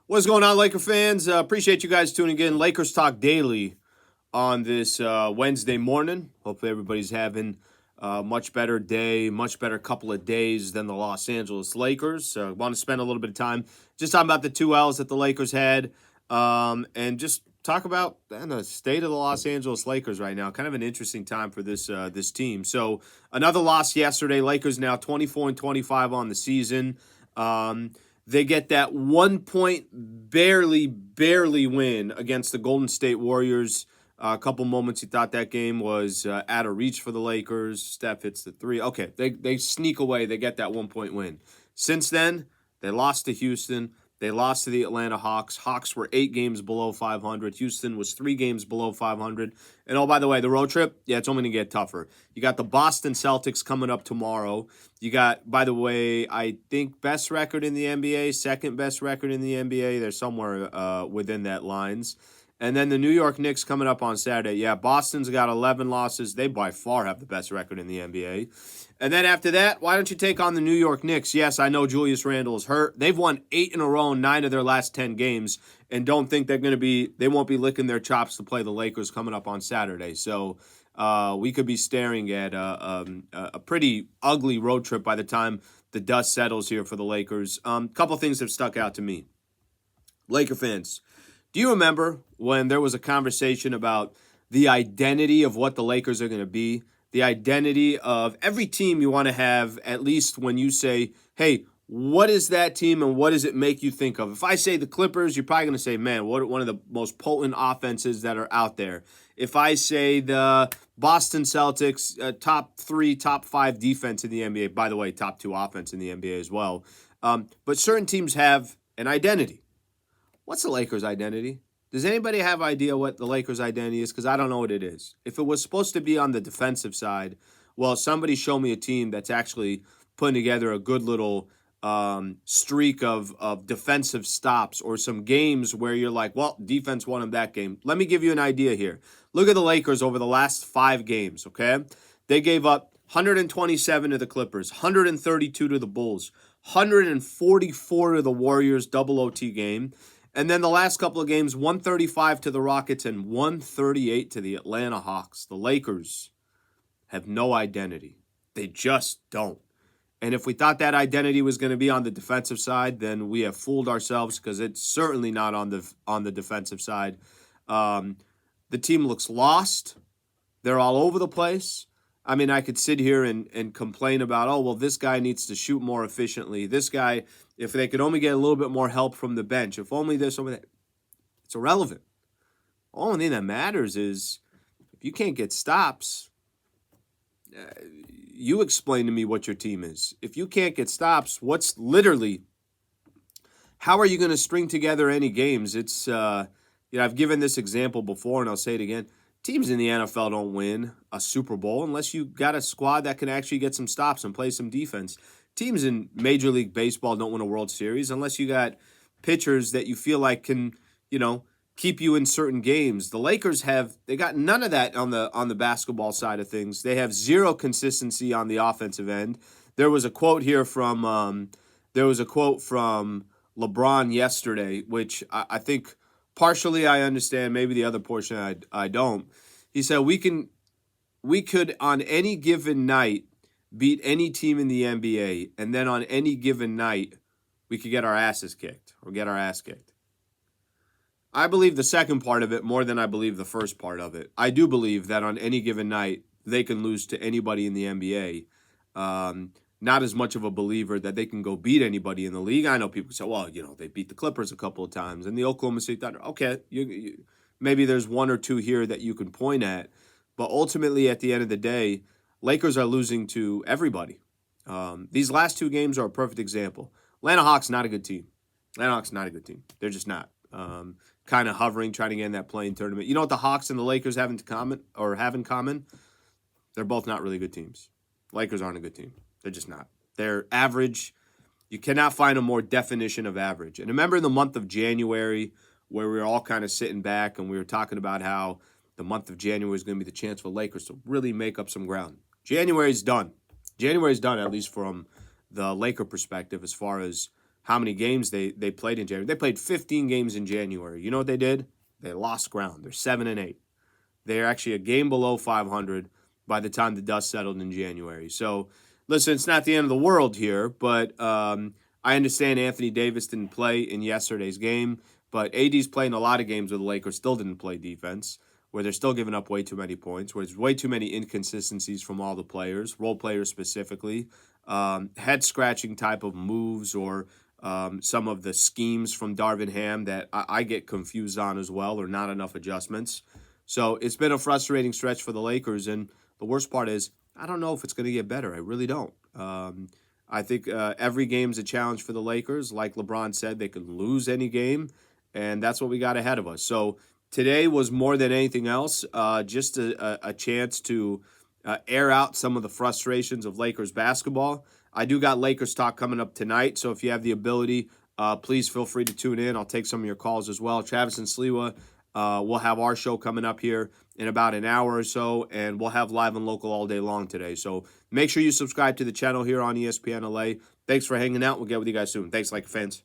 What's going on, Laker fans? Appreciate you guys tuning in. Lakers Talk Daily on this Wednesday morning. Hopefully, everybody's having a much better day, much better couple of days than the Los Angeles Lakers. I want to spend a little bit of time just talking about the two L's that the Lakers had and just talk about the state of the Los Angeles Lakers right now. Kind of an interesting time for this team. So, another loss yesterday. Lakers now 24-25 on the season. They get that 1 point barely win against the Golden State Warriors. A couple moments you thought that game was out of reach for the Lakers. Steph hits the three. Okay, they sneak away. They get that 1 point win. Since then, they lost to Houston. They lost to the Atlanta Hawks. Hawks were 8 games below 500. Houston was 3 games below 500. And oh, by the way, the road trip, yeah, it's only going to get tougher. You got the Boston Celtics coming up tomorrow. You got, by the way, I think best record in the NBA, second best record in the NBA. They're somewhere within that lines. And then the New York Knicks coming up on Saturday. Yeah, Boston's got 11 losses. They by far have the best record in the NBA. And then after that, why don't you take on the New York Knicks? Yes, I know Julius Randle is hurt. They've won 8 in a row, 9 of their last 10 games, and don't think they won't be licking their chops to play the Lakers coming up on Saturday. So we could be staring at a pretty ugly road trip by the time the dust settles here for the Lakers. Couple things have stuck out to me. Laker fans, do you remember when there was a conversation about the identity of what the Lakers are going to be? The identity of every team you want to have, at least when you say, hey, what is that team and what does it make you think of? If I say the Clippers, you're probably going to say, man, what one of the most potent offenses that are out there. If I say the Boston Celtics, top 3, top 5 defense in the NBA, by the way, top 2 offense in the NBA as well. But certain teams have an identity. What's the Lakers' identity? Does anybody have idea what the Lakers' identity is? Because I don't know what it is. If it was supposed to be on the defensive side, well, somebody show me a team that's actually putting together a good little streak of defensive stops or some games where you're like, well, defense won them that game. Let me give you an idea here. Look at the Lakers over the last 5 games, okay? They gave up 127 to the Clippers, 132 to the Bulls, 144 to the Warriors, double OT game. And then the last couple of games, 135 to the Rockets and 138 to the Atlanta Hawks. The Lakers have no identity. They just don't. And if we thought that identity was going to be on the defensive side, then we have fooled ourselves because it's certainly not on the defensive side. The team looks lost. They're all over the place. I mean, I could sit here and complain about, oh, well, this guy needs to shoot more efficiently. This guy, if they could only get a little bit more help from the bench, if only this, only that. It's irrelevant. The only thing that matters is if you can't get stops, you explain to me what your team is. If you can't get stops, how are you going to string together any games? It's, I've given this example before and I'll say it again. Teams in the NFL don't win a Super Bowl unless you got a squad that can actually get some stops and play some defense. Teams in Major League Baseball don't win a World Series unless you got pitchers that you feel like can, keep you in certain games. The Lakers they got none of that on the basketball side of things. They have zero consistency on the offensive end. There was a quote here from LeBron yesterday, which I think partially I understand, maybe the other portion I don't. He said we could on any given night beat any team in the NBA, and then on any given night we could get our asses kicked or get our ass kicked. I believe the second part of it more than I believe the first part of it. I do believe that on any given night they can lose to anybody in the NBA. Not as much of a believer that they can go beat anybody in the league. I know people say, well, they beat the Clippers a couple of times and the Oklahoma City Thunder. Okay, maybe there's one or two here that you can point at. But ultimately, at the end of the day, Lakers are losing to everybody. These last 2 games are a perfect example. Atlanta Hawks, not a good team. Atlanta Hawks, not a good team. They're just not. Kind of hovering, trying to get in that playing tournament. You know what the Hawks and the Lakers have in common? They're both not really good teams. Lakers aren't a good team. They're just not. They're average. You cannot find a more definition of average. And remember in the month of January where we were all kind of sitting back and we were talking about how the month of January is going to be the chance for Lakers to really make up some ground. January's done. January's done, at least from the Laker perspective, as far as how many games they played in January. They played 15 games in January. You know what they did? They lost ground. They're 7-8. They're actually a game below 500 by the time the dust settled in January. So, listen, it's not the end of the world here, but I understand Anthony Davis didn't play in yesterday's game, but AD's playing a lot of games where the Lakers still didn't play defense, where they're still giving up way too many points, where there's way too many inconsistencies from all the players, role players specifically, head-scratching type of moves or some of the schemes from Darvin Ham that I get confused on as well, or not enough adjustments. So it's been a frustrating stretch for the Lakers, and the worst part is I don't know if it's going to get better. I really don't. I think every game's a challenge for the Lakers. Like LeBron said, they can lose any game, and that's what we got ahead of us. So today was more than anything else just a chance to air out some of the frustrations of Lakers basketball. I do got Lakers talk coming up tonight, so if you have the ability, please feel free to tune in. I'll take some of your calls as well. Travis and Sliwa, we'll have our show coming up here in about an hour or so, and we'll have live and local all day long today. So make sure you subscribe to the channel here on ESPN LA. Thanks for hanging out. We'll get with you guys soon. Thanks, Laker fans.